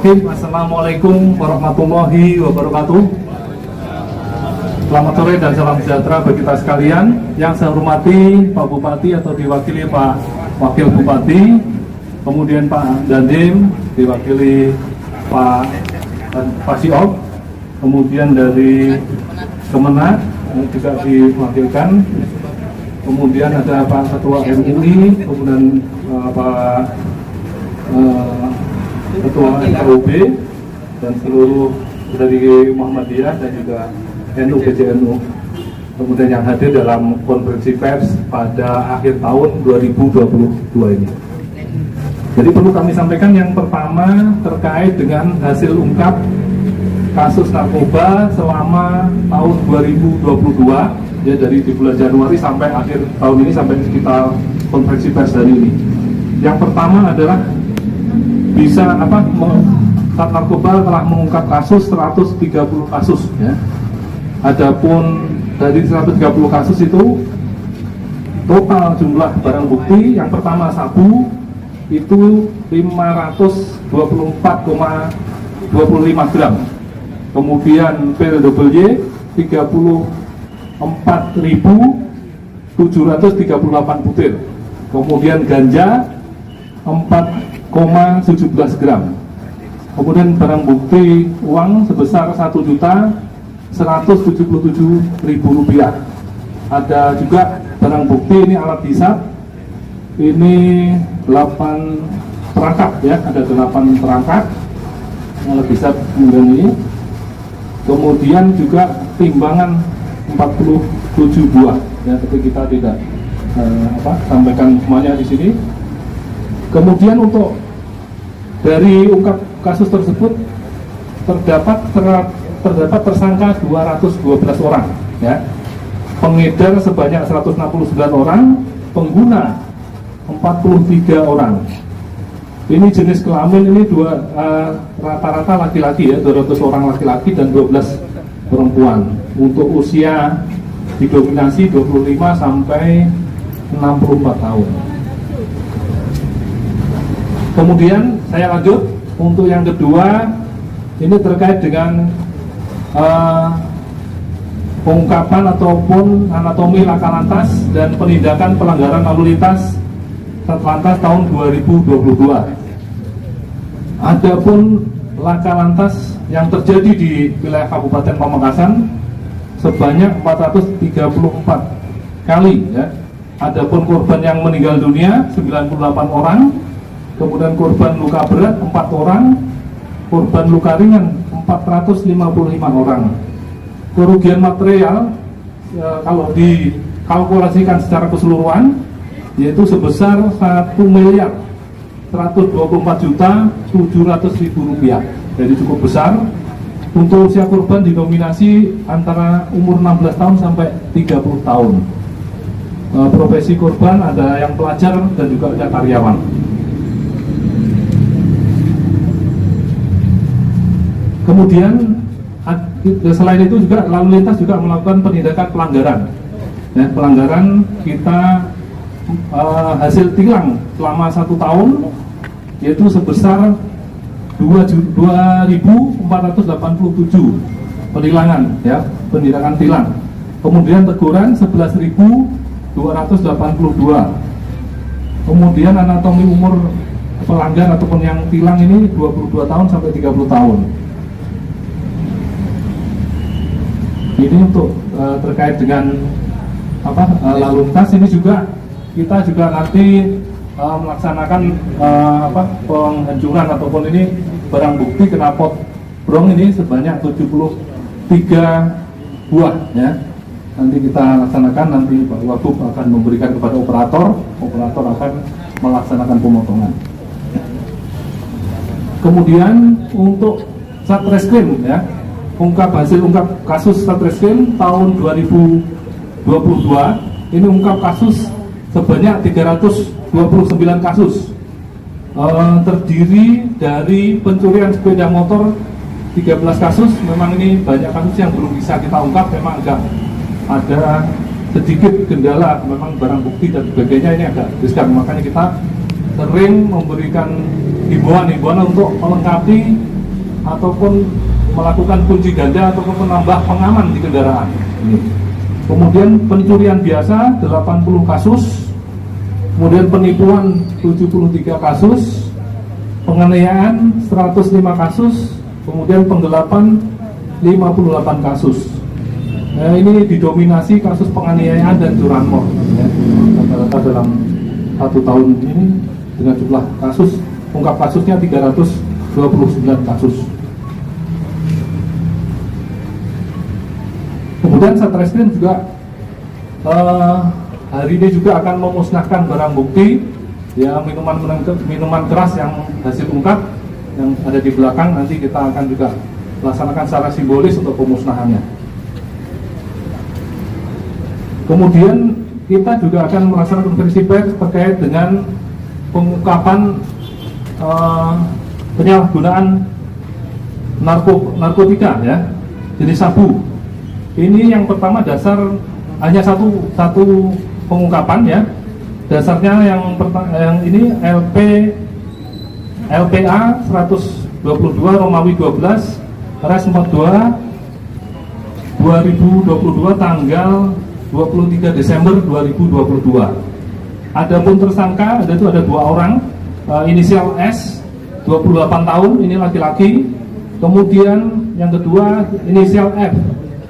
Bismillahirrahmanirrahim. Assalamualaikum warahmatullahi wabarakatuh. Selamat sore dan salam sejahtera bagi kita sekalian. Yang saya hormati Pak Bupati atau diwakili Pak Wakil Bupati, kemudian Pak Dandim diwakili Pak Siop, kemudian dari Kemenak juga diwakilkan, kemudian ada Pak Ketua MUI, kemudian Pak Ketua NKUB dan seluruh dari Muhammadiyah dan juga NU PJNU, kemudian yang hadir dalam konferensi pers pada akhir tahun 2022 ini. Jadi perlu kami sampaikan yang pertama terkait dengan hasil ungkap kasus narkoba selama tahun 2022, ya, dari di bulan Januari sampai akhir tahun ini, sampai kita konferensi pers hari ini. Yang pertama adalah Sat Narkoba telah mengungkap kasus 130 kasus, ya. Adapun dari 130 kasus itu total jumlah barang bukti yang pertama sabu itu 524,25 gram, kemudian PLWY 34.738 butir, kemudian ganja 4,17 gram, kemudian barang bukti uang sebesar 1.177.000 rupiah. Ada juga barang bukti ini alat hisab, ini 8 perangkat, ya, ada 8 perangkat alat hisab ini, kemudian juga timbangan 47 buah, ya, tapi kita tidak sampaikan semuanya di sini. Kemudian untuk dari ungkap kasus tersebut terdapat tersangka 212 orang, ya, pengedar sebanyak 169 orang, pengguna 43 orang. Ini jenis kelamin ini rata-rata laki-laki, ya, 200 orang laki-laki dan 12 perempuan. Untuk usia didominasi 25 sampai 64 tahun. Kemudian saya lanjut untuk yang kedua, ini terkait dengan pengungkapan ataupun anatomi laka lantas dan penindakan pelanggaran lalu lintas Satlantas tahun 2022. Adapun laka lantas yang terjadi di wilayah Kabupaten Pamekasan sebanyak 434 kali, ya. Adapun korban yang meninggal dunia 98 orang, kemudian korban luka berat 4 orang, korban luka ringan 455 orang. Kerugian material kalau dikalkulasikan secara keseluruhan yaitu sebesar 1.124.700.000 rupiah. Jadi cukup besar. Untuk usia korban didominasi antara umur 16 tahun sampai 30 tahun. Profesi korban ada yang pelajar dan juga ada karyawan. Kemudian selain itu juga lalu lintas juga melakukan penindakan pelanggaran, ya, pelanggaran kita hasil tilang selama 1 tahun yaitu sebesar 2.487 penilangan, ya, penindakan tilang. Kemudian teguran 11.282. Kemudian anatomi umur pelanggan ataupun yang tilang ini 22 tahun sampai 30 tahun. Ini untuk terkait dengan lalu lintas. Ini juga kita juga nanti melaksanakan penghancuran ataupun ini barang bukti knalpot brong ini sebanyak 73 buah, ya. Nanti kita laksanakan, nanti Pak Wagub akan memberikan kepada operator akan melaksanakan pemotongan. Kemudian untuk Satreskrim, ya, hasil ungkap kasus Satreskrim tahun 2022 ini ungkap kasus sebanyak 329 kasus, terdiri dari pencurian sepeda motor 13 kasus. Memang ini banyak kasus yang belum bisa kita ungkap, memang agak ada sedikit kendala, memang barang bukti dan sebagainya ini agak riskan, makanya kita sering memberikan himbauan untuk melengkapi ataupun melakukan kunci ganda ataupun menambah pengaman di kendaraan. Kemudian pencurian biasa 80 kasus, kemudian penipuan 73 kasus, penganiayaan 105 kasus, kemudian penggelapan 58 kasus. Nah, ini didominasi kasus penganiayaan dan curanmor. Rata-rata dalam 1 tahun ini dengan jumlah kasus, ungkap kasusnya 329 kasus. Kemudian Satreskrim juga hari ini juga akan memusnahkan barang bukti, ya, minuman keras yang hasil ungkap yang ada di belakang. Nanti kita akan juga laksanakan secara simbolis untuk pemusnahannya. Kemudian kita juga akan melaksanakan konferensi pers terkait dengan pengungkapan penyalahgunaan narkotika, ya, jenis sabu. Ini yang pertama dasar hanya satu pengungkapan, ya. Dasarnya yang ini LPA 122 Romawi 12 Res 42 2022 tanggal 23 Desember 2022. Adapun tersangka ada 2 orang, inisial S 28 tahun, ini laki-laki. Kemudian yang kedua inisial F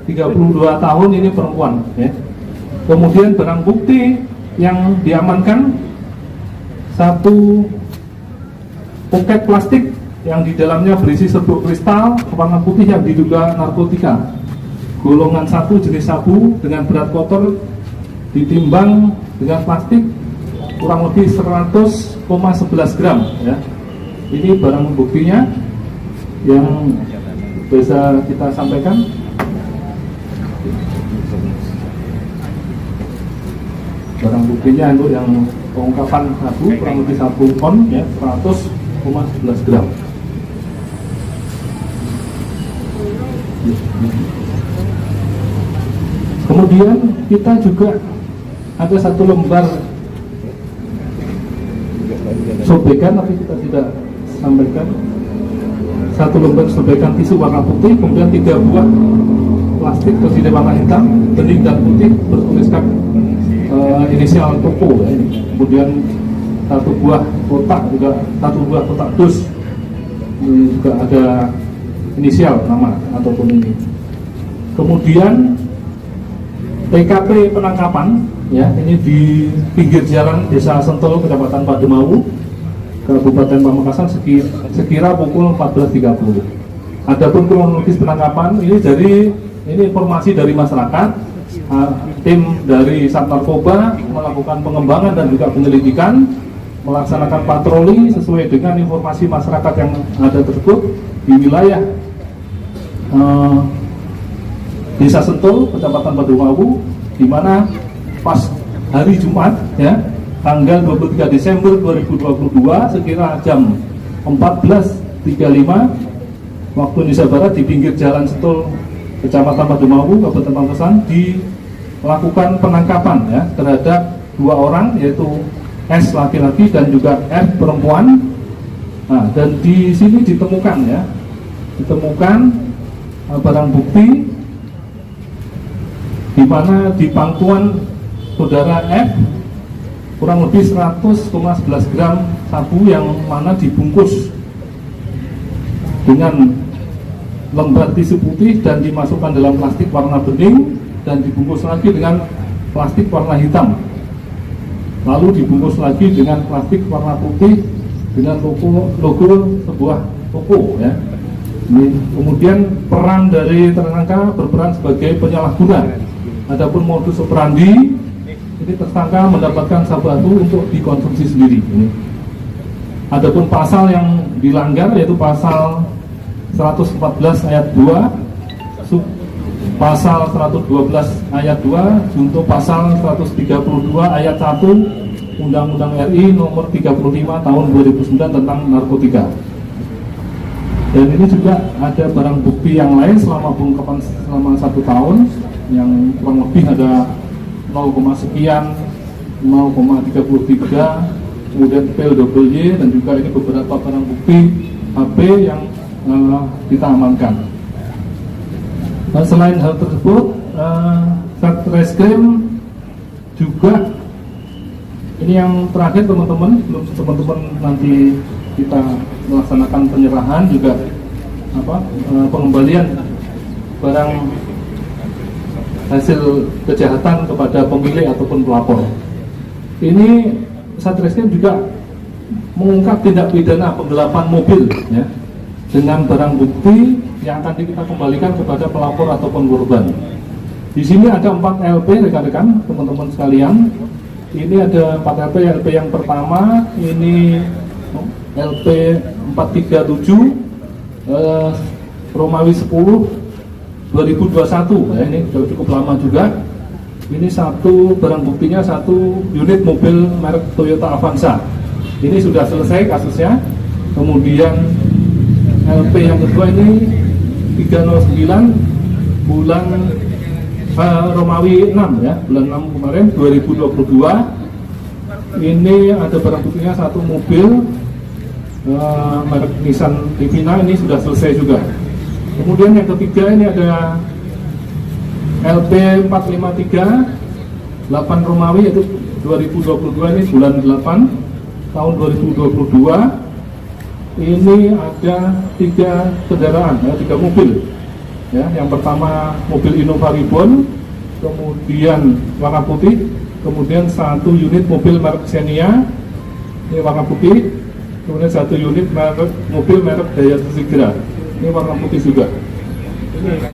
32 tahun, ini perempuan, ya. Kemudian barang bukti yang diamankan 1 poket plastik yang di dalamnya berisi serbuk kristal warna putih yang diduga narkotika golongan 1 jenis sabu dengan berat kotor ditimbang dengan plastik kurang lebih 100,11 gram, ya. Ini barang buktinya yang bisa kita sampaikan. Barang buktinya untuk yang pengungkapan sabu kurang lebih 1 ton, ya, 100,11 gram. Kemudian kita juga ada 1 lembar sobekan, tapi kita tidak sampaikan. 1 lembar sobekan tisu warna putih, kemudian 3 buah plastik bersidah warna hitam, bening dan putih bertuliskan inisial toko, ya. Kemudian 1 buah kotak juga, 1 buah kotak dus, ini juga ada inisial nama ataupun ini. Kemudian TKP penangkapan, ya, ini di pinggir jalan Desa Sentul, Kecamatan Pademau, Kabupaten Pamekasan, sekira pukul 14.30. Adapun kronologis penangkapan ini informasi dari masyarakat. Tim dari Sat Narkoba melakukan pengembangan dan juga penyelidikan, melaksanakan patroli sesuai dengan informasi masyarakat yang ada tersebut di wilayah Desa Sentul, Kecamatan Pademau, di mana pas hari Jumat, ya, tanggal 23 Desember 2022 sekira jam 14.35 waktu Indonesia Barat di pinggir jalan Sentul, Kecamatan Pademau, Kabupaten Pamekasan, dilakukan penangkapan, ya, terhadap 2 orang, yaitu S laki-laki dan juga F perempuan. Nah, dan di sini ditemukan barang bukti di mana di pangkuan saudara F kurang lebih 100,11 gram sabu yang mana dibungkus dengan lembar tisu putih dan dimasukkan dalam plastik warna bening dan dibungkus lagi dengan plastik warna hitam, lalu dibungkus lagi dengan plastik warna putih dengan logo sebuah toko, ya. Kemudian peran dari tersangka berperan sebagai penyalahguna. Adapun modus operandi, ini tersangka mendapatkan sabu untuk dikonsumsi sendiri. Adapun pasal yang dilanggar yaitu pasal 114 ayat 2, pasal 112 ayat 2, junto pasal 132 ayat 1 Undang-Undang RI nomor 35 tahun 2009 tentang narkotika. Dan ini juga ada barang bukti yang lain selama pengungkapan selama 1 tahun yang kurang lebih ada 0, sekian, 0,33, kemudian pil double Y, dan juga ini beberapa barang bukti HP yang kita amankan. Selain hal tersebut, Satreskrim juga, ini yang terakhir teman-teman, belum teman-teman nanti kita melaksanakan penyerahan juga pengembalian barang hasil kejahatan kepada pemilik ataupun pelapor. Ini Satreskrim juga mengungkap tindak pidana penggelapan mobil ya, dengan barang bukti yang akan kita kembalikan kepada pelapor ataupun korban. Di sini ada 4 LP rekan-rekan, teman-teman sekalian. Ini ada 4 LP. LP yang pertama ini LP 437 Romawi 10 2021 ya, ini cukup lama juga. Ini satu barang buktinya, satu unit mobil merek Toyota Avanza. Ini sudah selesai kasusnya. Kemudian LP yang kedua ini 309 bulan Romawi 6 ya, bulan 6 kemarin 2022. Ini ada barang buktinya satu mobil merek Nissan Livina, ini sudah selesai juga. Kemudian yang ketiga ini ada LP 453 8 Romawi, yaitu 2022, ini bulan 8 tahun 2022. Ini ada 3 kendaraan ya, 3 mobil ya. Yang pertama mobil Innova Ribbon, kemudian warna putih, kemudian satu unit mobil merek Xenia, ini warna putih, kemudian satu unit mobil merek Daihatsu Sigra, ini warna putih juga. Ini